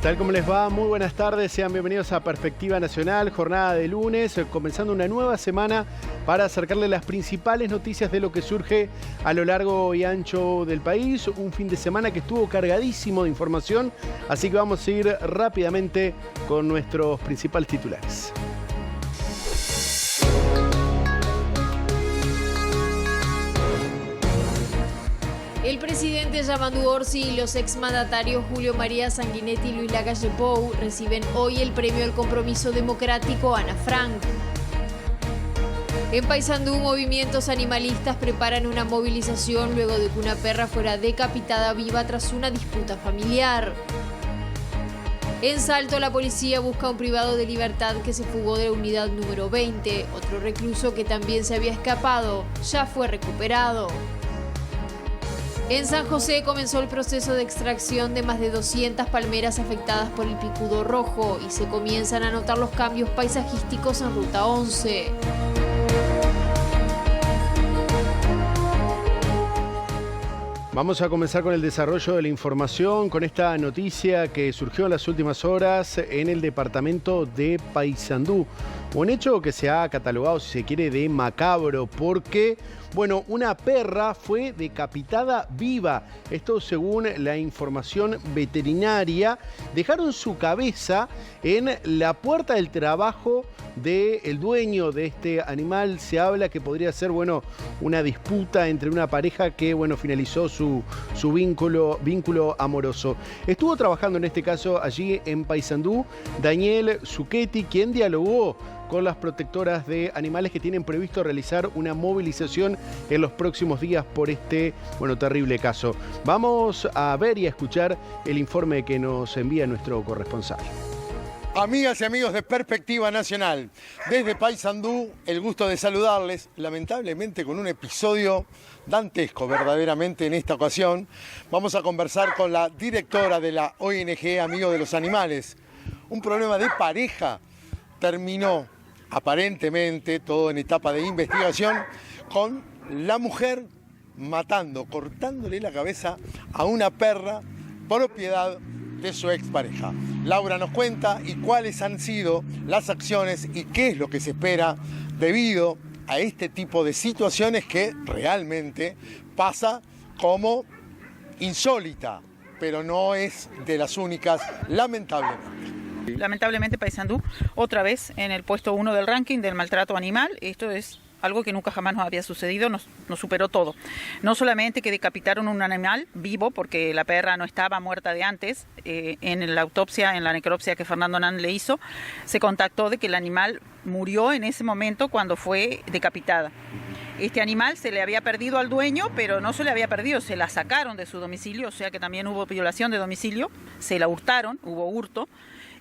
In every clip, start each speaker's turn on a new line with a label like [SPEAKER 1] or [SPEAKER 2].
[SPEAKER 1] tal? ¿Cómo les va? Muy buenas tardes, sean bienvenidos a Perspectiva Nacional, jornada de lunes, comenzando una nueva semana para acercarles las principales noticias de lo que surge a lo largo y ancho del país. Un fin de semana que estuvo cargadísimo de información, así que vamos a ir rápidamente con nuestros principales titulares.
[SPEAKER 2] El presidente Yamandu Orsi y los exmandatarios Julio María Sanguinetti y Luis Lacalle Pou reciben hoy el premio al compromiso democrático Ana Frank. En Paysandú, movimientos animalistas preparan una movilización luego de que una perra fuera decapitada viva tras una disputa familiar. En Salto, la policía busca a un privado de libertad que se fugó de la unidad número 20. Otro recluso que también se había escapado ya fue recuperado. En San José comenzó el proceso de extracción de más de 200 palmeras afectadas por el picudo rojo y se comienzan a notar los cambios paisajísticos en Ruta 11.
[SPEAKER 1] Vamos a comenzar con el desarrollo de la información, con esta noticia que surgió en las últimas horas en el departamento de Paysandú. Un hecho que se ha catalogado, si se quiere, de macabro, porque, bueno, una perra fue decapitada viva. Esto según la información veterinaria. Dejaron su cabeza en la puerta del trabajo del dueño de este animal. Se habla que podría ser, bueno, una disputa entre una pareja que, bueno, finalizó su vínculo amoroso. Estuvo trabajando en este caso allí en Paysandú Daniel Zucchetti, quien dialogó con las protectoras de animales que tienen previsto realizar una movilización en los próximos días por este, bueno, terrible caso. Vamos a ver y a escuchar el informe que nos envía nuestro corresponsal.
[SPEAKER 3] Amigas y amigos de Perspectiva Nacional, desde Paysandú, el gusto de saludarles, lamentablemente con un episodio dantesco verdaderamente en esta ocasión. Vamos a conversar con la directora de la ONG Amigos de los Animales. Un problema de pareja terminó, aparentemente, todo en etapa de investigación, con la mujer cortándole la cabeza a una perra propiedad de su expareja. Laura nos cuenta y cuáles han sido las acciones y qué es lo que se espera debido a este tipo de situaciones que realmente pasa como insólita, pero no es de las únicas, lamentablemente.
[SPEAKER 4] Lamentablemente Paysandú, otra vez en el puesto 1 del ranking del maltrato animal. Esto es algo que nunca jamás nos había sucedido, nos superó todo. No solamente que decapitaron un animal vivo, porque la perra no estaba muerta de antes, en la autopsia, en la necropsia que Fernando Nan le hizo, se contactó de que el animal murió en ese momento cuando fue decapitada. Este animal se le había perdido al dueño, pero no se le había perdido, se la sacaron de su domicilio, o sea que también hubo violación de domicilio, se la hurtaron, hubo hurto,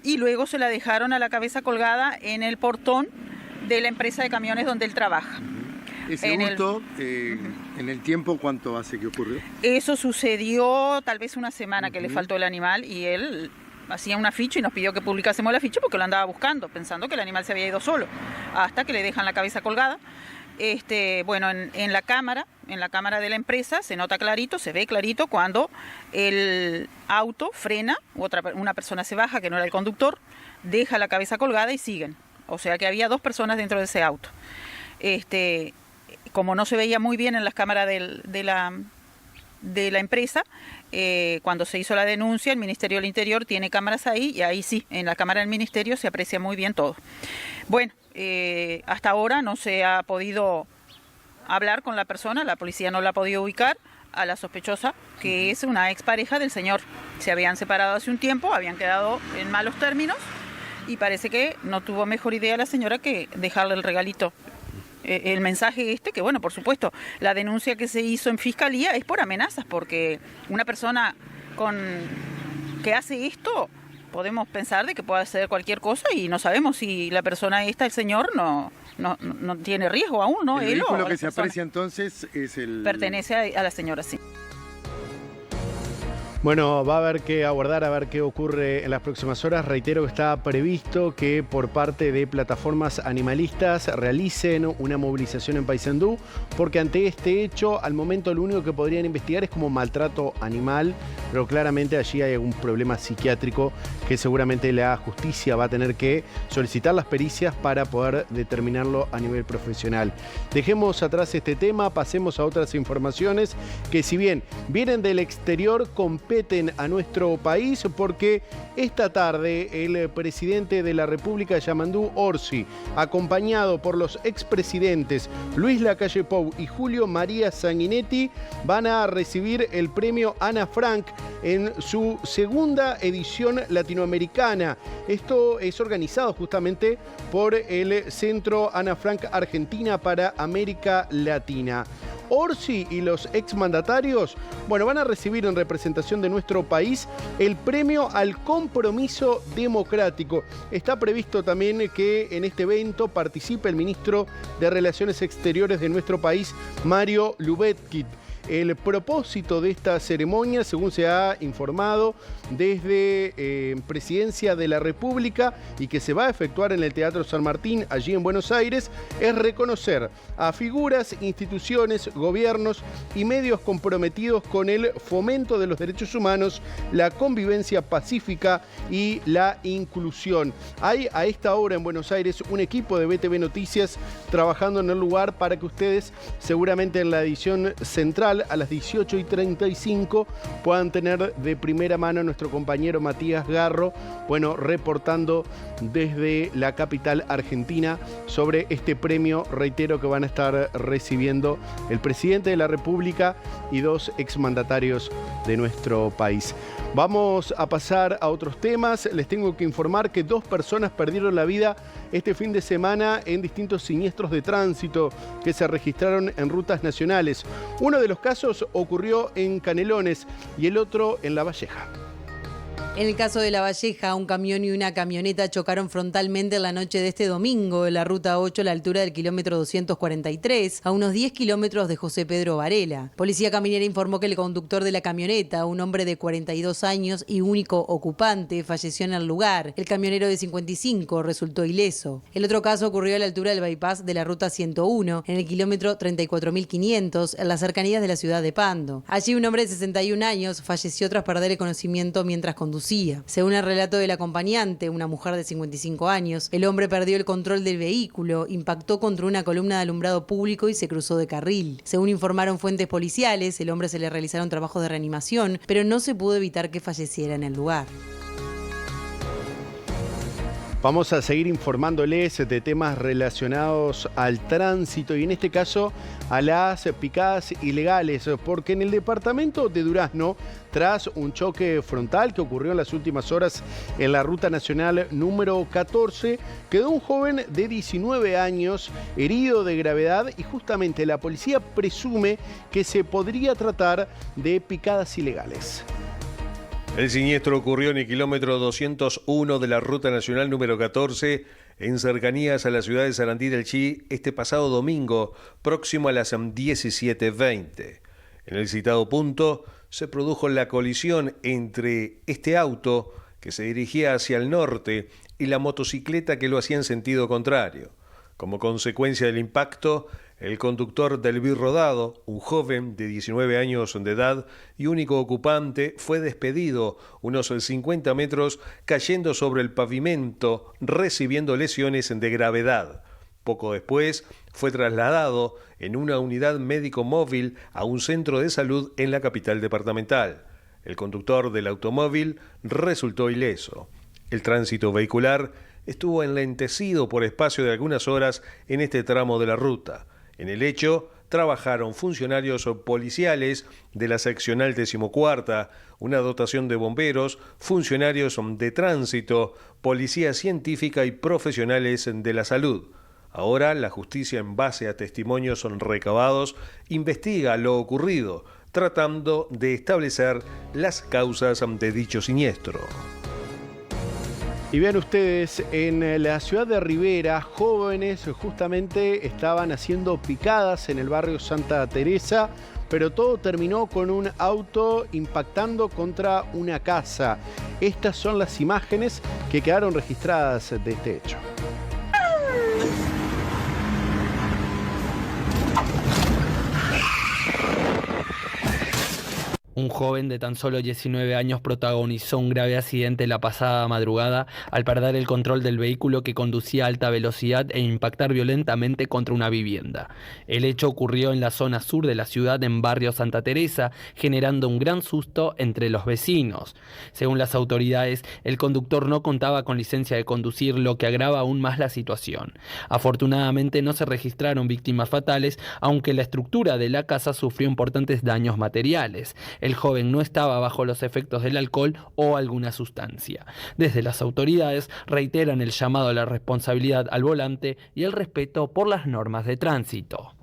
[SPEAKER 4] y luego se la dejaron a la cabeza colgada en el portón de la empresa de camiones donde él trabaja.
[SPEAKER 3] Ese hurto, en el tiempo, ¿cuánto hace que ocurrió?
[SPEAKER 4] Eso sucedió tal vez una semana que le faltó el animal y él hacía una ficha y nos pidió que publicásemos la ficha porque lo andaba buscando, pensando que el animal se había ido solo, hasta que le dejan la cabeza colgada. Bueno, en la cámara de la empresa se nota clarito, se ve clarito cuando el auto frena, una persona se baja, que no era el conductor, deja la cabeza colgada y siguen. O sea que había 2 personas dentro de ese auto. Como no se veía muy bien en las cámaras de la empresa, cuando se hizo la denuncia, el Ministerio del Interior tiene cámaras ahí y ahí sí, en la cámara del Ministerio se aprecia muy bien todo. Bueno, hasta ahora no se ha podido hablar con la persona, la policía no la ha podido ubicar a la sospechosa, que es una expareja del señor. Se habían separado hace un tiempo, habían quedado en malos términos y parece que no tuvo mejor idea la señora que dejarle el regalito. El mensaje que bueno, por supuesto, la denuncia que se hizo en fiscalía es por amenazas, porque una persona que hace esto, podemos pensar de que puede hacer cualquier cosa y no sabemos si la persona el señor, no tiene riesgo aún, ¿no?
[SPEAKER 3] El vehículo que se aprecia entonces es
[SPEAKER 4] pertenece a la señora, sí.
[SPEAKER 1] Bueno, va a haber que aguardar a ver qué ocurre en las próximas horas. Reitero que está previsto que por parte de plataformas animalistas realicen una movilización en Paysandú, porque ante este hecho, al momento lo único que podrían investigar es como maltrato animal, pero claramente allí hay algún problema psiquiátrico que seguramente la justicia va a tener que solicitar las pericias para poder determinarlo a nivel profesional. Dejemos atrás este tema, pasemos a otras informaciones que, si bien vienen del exterior, competen a nuestro país, porque esta tarde el presidente de la República, Yamandú Orsi, acompañado por los expresidentes Luis Lacalle Pou y Julio María Sanguinetti, van a recibir el premio Ana Frank en su segunda edición latinoamericana. Esto es organizado justamente por el Centro Ana Frank Argentina para América Latina. Orsi y los exmandatarios, van a recibir en representación de nuestro país el premio al compromiso democrático. Está previsto también que en este evento participe el ministro de Relaciones Exteriores de nuestro país, Mario Lubetkin. El propósito de esta ceremonia, según se ha informado desde Presidencia de la República y que se va a efectuar en el Teatro San Martín, allí en Buenos Aires, es reconocer a figuras, instituciones, gobiernos y medios comprometidos con el fomento de los derechos humanos, la convivencia pacífica y la inclusión. Hay a esta hora en Buenos Aires un equipo de BTV Noticias trabajando en el lugar para que ustedes, seguramente en la edición central, a las 18:35, puedan tener de primera mano a nuestro compañero Matías Garro, reportando desde la capital argentina sobre este premio, reitero, que van a estar recibiendo el presidente de la República y dos exmandatarios de nuestro país. Vamos a pasar a otros temas. Les tengo que informar que 2 personas perdieron la vida este fin de semana en distintos siniestros de tránsito que se registraron en rutas nacionales. Uno de los casos ocurrió en Canelones y el otro en La Valleja.
[SPEAKER 5] En el caso de La Valleja, un camión y una camioneta chocaron frontalmente en la noche de este domingo en la Ruta 8 a la altura del kilómetro 243, a unos 10 kilómetros de José Pedro Varela. Policía Caminera informó que el conductor de la camioneta, un hombre de 42 años y único ocupante, falleció en el lugar. El camionero de 55 resultó ileso. El otro caso ocurrió a la altura del bypass de la Ruta 101, en el kilómetro 34.500, en las cercanías de la ciudad de Pando. Allí un hombre de 61 años falleció tras perder el conocimiento mientras conducía. Según el relato del acompañante, una mujer de 55 años, el hombre perdió el control del vehículo, impactó contra una columna de alumbrado público y se cruzó de carril. Según informaron fuentes policiales, el hombre se le realizaron trabajos de reanimación, pero no se pudo evitar que falleciera en el lugar.
[SPEAKER 1] Vamos a seguir informándoles de temas relacionados al tránsito y en este caso a las picadas ilegales, porque en el departamento de Durazno, tras un choque frontal que ocurrió en las últimas horas en la Ruta Nacional número 14, quedó un joven de 19 años herido de gravedad y justamente la policía presume que se podría tratar de picadas ilegales.
[SPEAKER 6] El siniestro ocurrió en el kilómetro 201 de la Ruta Nacional número 14, en cercanías a la ciudad de Sarandí del Chi, este pasado domingo, próximo a las 17:20. En el citado punto se produjo la colisión entre este auto, que se dirigía hacia el norte, y la motocicleta que lo hacía en sentido contrario. Como consecuencia del impacto, el conductor del birrodado, un joven de 19 años de edad y único ocupante, fue despedido unos 50 metros, cayendo sobre el pavimento, recibiendo lesiones de gravedad. Poco después, fue trasladado en una unidad médico móvil a un centro de salud en la capital departamental. El conductor del automóvil resultó ileso. El tránsito vehicular estuvo enlentecido por espacio de algunas horas en este tramo de la ruta. En el hecho, trabajaron funcionarios policiales de la seccional 14ª, una dotación de bomberos, funcionarios de tránsito, policía científica y profesionales de la salud. Ahora, la justicia, en base a testimonios recabados, investiga lo ocurrido, tratando de establecer las causas de dicho siniestro.
[SPEAKER 1] Y vean ustedes, en la ciudad de Rivera, jóvenes justamente estaban haciendo picadas en el barrio Santa Teresa pero todo terminó con un auto impactando contra una casa. Estas son las imágenes que quedaron registradas de este hecho.
[SPEAKER 7] Un joven de tan solo 19 años protagonizó un grave accidente la pasada madrugada al perder el control del vehículo que conducía a alta velocidad e impactar violentamente contra una vivienda. El hecho ocurrió en la zona sur de la ciudad, en barrio Santa Teresa, generando un gran susto entre los vecinos. Según las autoridades, el conductor no contaba con licencia de conducir, lo que agrava aún más la situación. Afortunadamente no se registraron víctimas fatales, aunque la estructura de la casa sufrió importantes daños materiales. El joven no estaba bajo los efectos del alcohol o alguna sustancia. Desde las autoridades reiteran el llamado a la responsabilidad al volante y el respeto por las normas de tránsito.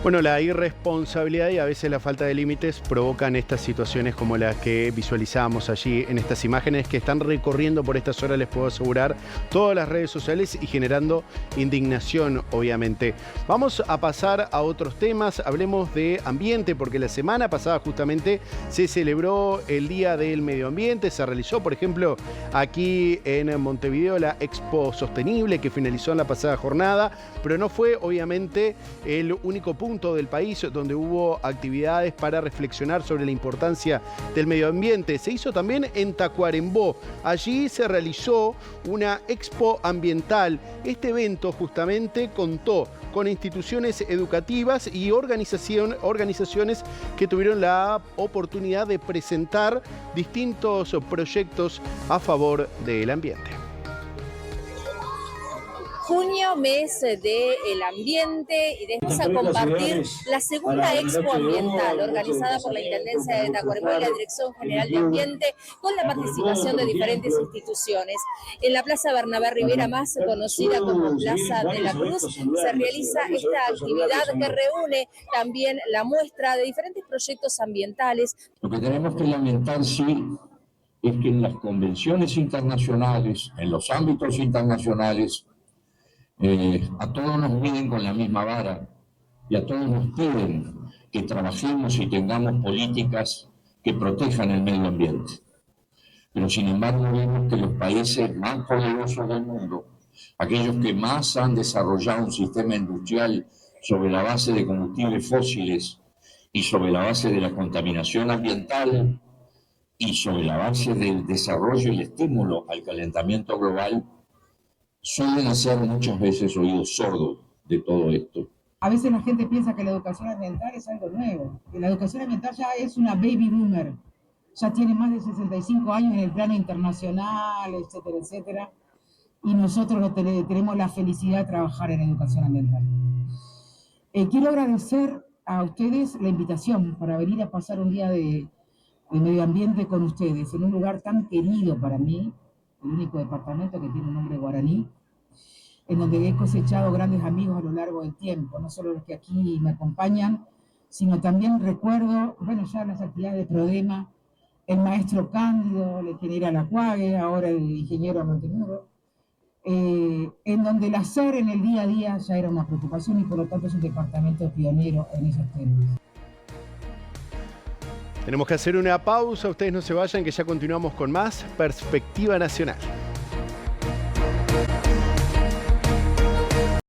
[SPEAKER 1] Bueno, la irresponsabilidad y a veces la falta de límites provocan estas situaciones como las que visualizamos allí en estas imágenes que están recorriendo por estas horas, les puedo asegurar, todas las redes sociales y generando indignación, obviamente. Vamos a pasar a otros temas, hablemos de ambiente, porque la semana pasada justamente se celebró el Día del Medio Ambiente, se realizó, por ejemplo, aquí en Montevideo la Expo Sostenible que finalizó en la pasada jornada, pero no fue obviamente el único punto del país donde hubo actividades para reflexionar sobre la importancia del medio ambiente. Se hizo también en Tacuarembó. Allí se realizó una expo ambiental. Este evento justamente contó con instituciones educativas y organizaciones que tuvieron la oportunidad de presentar distintos proyectos a favor del ambiente.
[SPEAKER 8] Junio, mes del ambiente, y vamos a compartir la segunda expo ambiental organizada por la Intendencia de Tacuarembó y la Dirección General de Ambiente, con la participación de diferentes instituciones. En la Plaza Bernabé Rivera, más conocida como Plaza de la Cruz, se realiza esta actividad que reúne también la muestra de diferentes proyectos ambientales.
[SPEAKER 9] Lo que tenemos que lamentar, sí, es que en las convenciones internacionales, en los ámbitos internacionales, a todos nos miden con la misma vara y a todos nos piden que trabajemos y tengamos políticas que protejan el medio ambiente. Pero sin embargo vemos que los países más poderosos del mundo, aquellos que más han desarrollado un sistema industrial sobre la base de combustibles fósiles y sobre la base de la contaminación ambiental y sobre la base del desarrollo y el estímulo al calentamiento global, suelen hacer muchas veces oídos sordos de todo esto.
[SPEAKER 10] A veces la gente piensa que la educación ambiental es algo nuevo, que la educación ambiental ya es una baby boomer, ya tiene más de 65 años en el plano internacional, etcétera, etcétera, y nosotros tenemos la felicidad de trabajar en educación ambiental. Quiero agradecer a ustedes la invitación para venir a pasar un día de medio ambiente con ustedes, en un lugar tan querido para mí, el único departamento que tiene un nombre guaraní, en donde he cosechado grandes amigos a lo largo del tiempo, no solo los que aquí me acompañan, sino también recuerdo, bueno, ya las actividades de Prodema, el maestro Cándido, el ingeniero Alacuague, ahora el ingeniero Montenudo, en donde el hacer en el día a día ya era una preocupación y por lo tanto es un departamento pionero en esos temas.
[SPEAKER 1] Tenemos que hacer una pausa, ustedes no se vayan que ya continuamos con más Perspectiva Nacional.